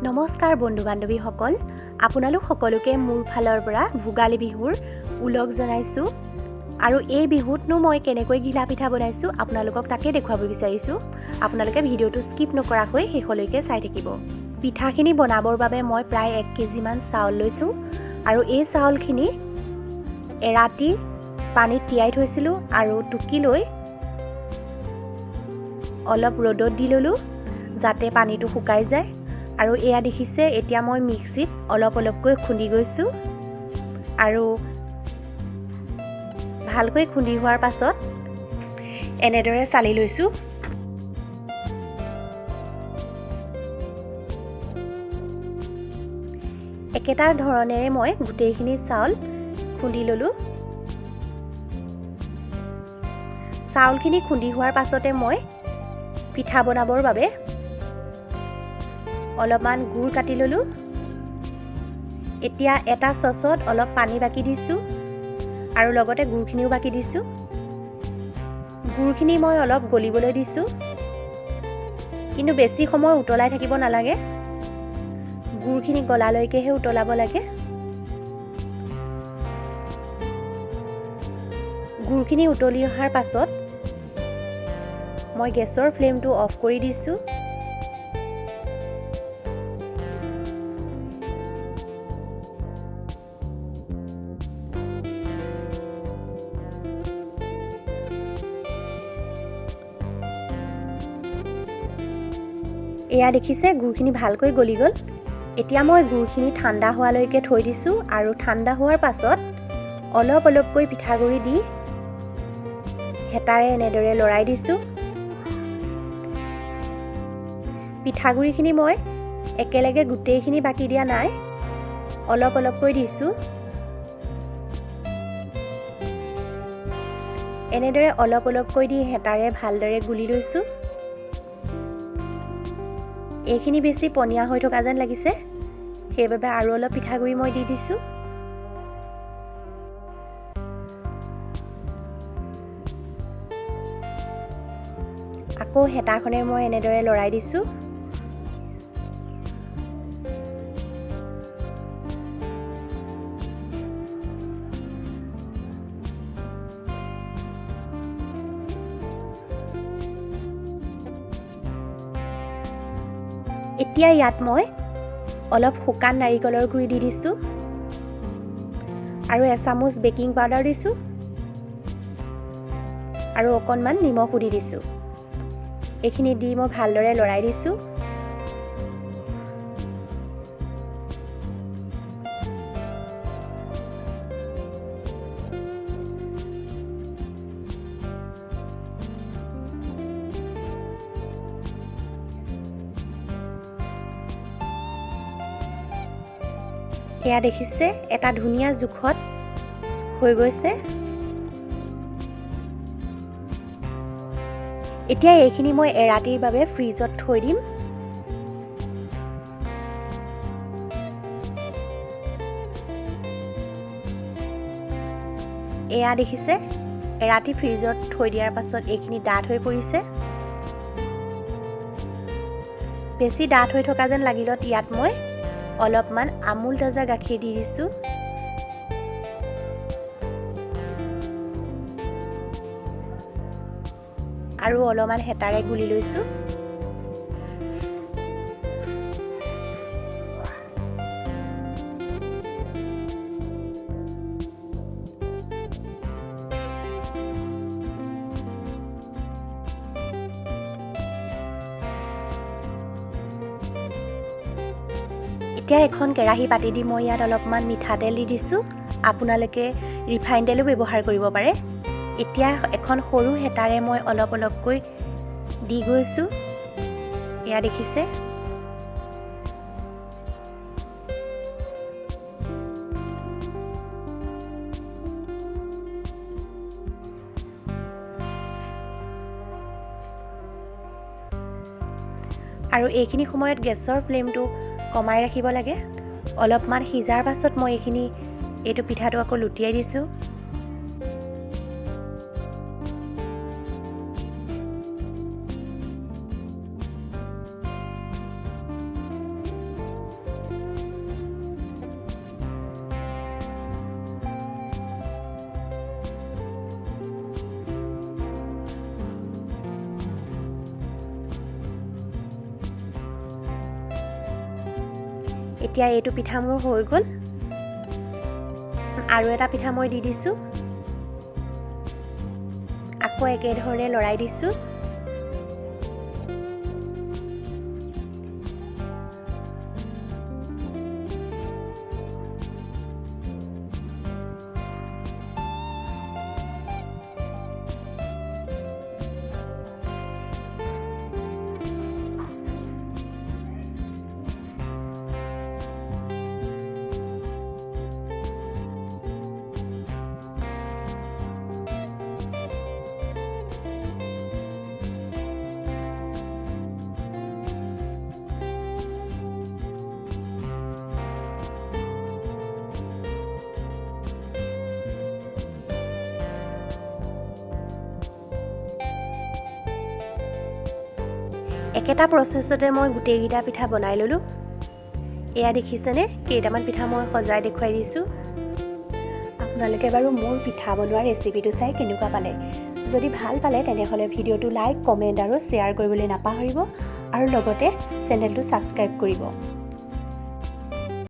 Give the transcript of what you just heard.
নমস্কাৰ বন্ধু বান্ধৱীসকল, আপোনালোক সকলোকে মোৰ ফালৰ পৰা ভোগালী বিহুৰ উলগ জনাইছোঁ। আৰু এই বিহুতনো মই কেনেকৈ ঘিলা পিঠা বনাইছোঁ আপোনালোকক তাকে দেখুৱাব বিচাৰিছোঁ। আপোনালোকে ভিডিঅ'টো স্কিপ নকৰাকৈ শেষলৈকে চাই থাকিব। পিঠাখিনি বনাবৰ বাবে মই প্ৰায় 1 কেজিমান চাউল লৈছোঁ আৰু এই চাউলখিনি এৰাতি পানীত তিয়াই থৈছিলোঁ আৰু টুকি লৈ অলপ ৰ'দত দি ল'লোঁ যাতে পানীটো শুকাই যায়। আৰু এয়া দেখিছে, এতিয়া মই মিক্সিত অলপকৈ খুন্দি গৈছোঁ আৰু ভালকৈ খুন্দি হোৱাৰ পাছত এনেদৰে চালি লৈছোঁ। একেটা ধৰণেৰে মই গোটেইখিনি চাউল খুন্দি ল'লোঁ। চাউলখিনি খুন্দি হোৱাৰ পাছতে মই পিঠা বনাবৰ বাবে অলপমান গুড় কাটি ল'লোঁ। এতিয়া এটা চচত অলপ পানী বাকি দিছোঁ আৰু লগতে গুড়খিনিও বাকি দিছোঁ। গুড়খিনি মই অলপ গলিবলৈ দিছোঁ, কিন্তু বেছি সময় উতলাই থাকিব নালাগে। গুড়খিনি গলালৈকেহে উতলাব লাগে। গুড়খিনি উতলি অহাৰ পাছত মই গেছৰ ফ্লেমটো অফ কৰি দিছোঁ। এয়া দেখিছে, গুড়খিনি ভালকৈ গলি গ'ল। এতিয়া মই গুড়খিনি ঠাণ্ডা হোৱালৈকে থৈ দিছোঁ আৰু ঠাণ্ডা হোৱাৰ পাছত অলপকৈ পিঠাগুড়ি দি হেতাৰে এনেদৰে লৰাই দিছোঁ। পিঠাগুড়িখিনি মই একেলগে গোটেইখিনি বাকি দিয়া নাই, অলপকৈ দিছোঁ। এনেদৰে অলপকৈ দি হেতাৰে ভালদৰে গুলি লৈছোঁ। এইখিনি বেছি পনীয়া হৈ থকা যেন লাগিছে, সেইবাবে আৰু অলপ পিঠাগুড়ি মই দি দিছোঁ। আকৌ হেতাখনে মই এনেদৰে লৰাই দিছোঁ। এতিয়া ইয়াত মই অলপ শুকান নাৰিকলৰ গুড়ি দি দিছোঁ আৰু এচামুচ বেকিং পাউডাৰ দিছোঁ আৰু অকণমান নিমখো দি দিছোঁ। এইখিনি দি মই ভালদৰে লৰাই দিছোঁ। এয়া দেখিছে, এটা ধুনীয়া জোখত হৈ গৈছে। এতিয়া এইখিনি মই এৰাতিৰ বাবে ফ্ৰিজত থৈ দিম। এয়া দেখিছে, এৰাতি ফ্ৰিজত থৈ দিয়াৰ পাছত এইখিনি ডাঠ হৈ পৰিছে। বেছি ডাঠ হৈ থকা যেন লাগিলত ইয়াত মই অলপমান আমুল তাজা গাখীৰ দি দিছোঁ। আৰু অলপমান হেতাৰে গুলি লৈছোঁ। এতিয়া এখন কেৰাহী পাতি দি মই ইয়াত অলপমান মিঠাতেল দি দিছোঁ। আপোনালোকে ৰিফাইন তেলো ব্যৱহাৰ কৰিব পাৰে। এতিয়া এখন সৰু হেতাৰে মই অলপকৈ দি গৈছোঁ। এয়া দেখিছে, আৰু এইখিনি সময়ত গেছৰ ফ্লেমটো কমাই ৰাখিব লাগে। অলপমান সিজাৰ পাছত মই এইটো পিঠাটো আকৌ লুটিয়াই দিছোঁ। এতিয়া এইটো পিঠা মোৰ হৈ গ'ল আৰু এটা পিঠা মই দি দিছোঁ আকৌ একেধৰণে লৰাই দিছোঁ একেটা প্ৰচেছতে মই গোটেইকেইটা পিঠা বনাই ল'লোঁ এয়া দেখিছেনে কেইটামান পিঠা মই সজাই দেখুৱাই দিছোঁ আপোনালোকে বাৰু মোৰ পিঠা বনোৱা ৰেচিপিটো চাই কেনেকুৱা পালে যদি ভাল পালে তেনেহ'লে ভিডিঅ'টো লাইক কমেণ্ট আৰু শ্বেয়াৰ কৰিবলৈ নাপাহৰিব আৰু লগতে চেনেলটো ছাবস্ক্ৰাইব কৰিব